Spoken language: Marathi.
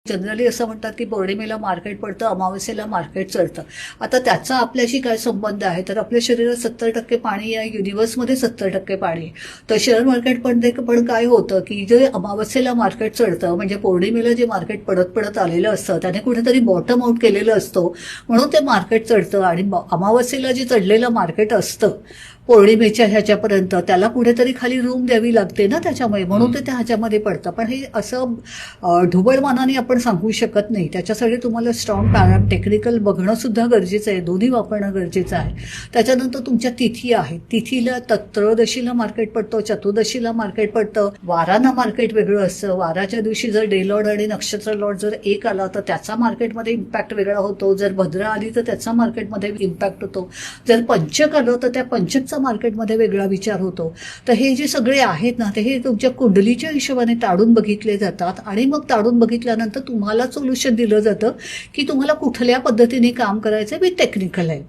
जनरली असं म्हणतात की पौर्णिमेला मार्केट पडतं, अमावस्येला मार्केट चढतं. आता त्याचा आपल्याशी काय संबंध आहे? तर आपल्या शरीरात 70% पाणी आहे, युनिव्हर्समध्ये 70% पाणी आहे. तर शेअर मार्केट पण काय होतं की जे अमावस्येला मार्केट चढतं, म्हणजे पौर्णिमेला जे मार्केट पडत पडत आलेलं असतं त्याने कुठेतरी बॉटम आउट केलेलं असतो, म्हणून ते मार्केट चढतं. आणि अमावस्येला जे चढलेलं मार्केट असतं पौर्णिमेच्या ह्याच्यापर्यंत, त्याला कुठेतरी खाली रूम द्यावी लागते ना त्याच्यामुळे, म्हणून ते त्या ह्याच्यामध्ये पडतं. पण हे असं ढुबळ मनाने आपण सांगू शकत नाही. त्याच्यासाठी तुम्हाला स्ट्रॉंग टेक्निकल बघणं सुद्धा गरजेचं आहे, दोन्ही वापरणं गरजेचं आहे. त्याच्यानंतर तुमच्या तिथी आहेत, तिथीला त्रयोदशीला मार्केट पडतं, चतुर्दशीला मार्केट पडतं, वारांना मार्केट वेगळं असतं. वाराच्या दिवशी जर डे लॉर्ड आणि नक्षत्र लॉर्ड जर एक आला तर त्याचा मार्केटमध्ये इम्पॅक्ट वेगळा होतो. जर भद्रा आली तर त्याचा मार्केटमध्ये इम्पॅक्ट होतो. जर पंचक आलं तर त्या पंचकचा मार्केटमध्ये वेगळा विचार होतो. तर हे जे सगळे आहेत ना, ते हे तुमच्या कुंडलीच्या हिशोबाने ताडून बघितले जातात आणि मग ताडून बघितल्यानंतर तुम्हाला सोल्युशन दिलं जातं की तुम्हाला कुठल्या पद्धतीने काम करायचं विथ टेक्निकल आहे.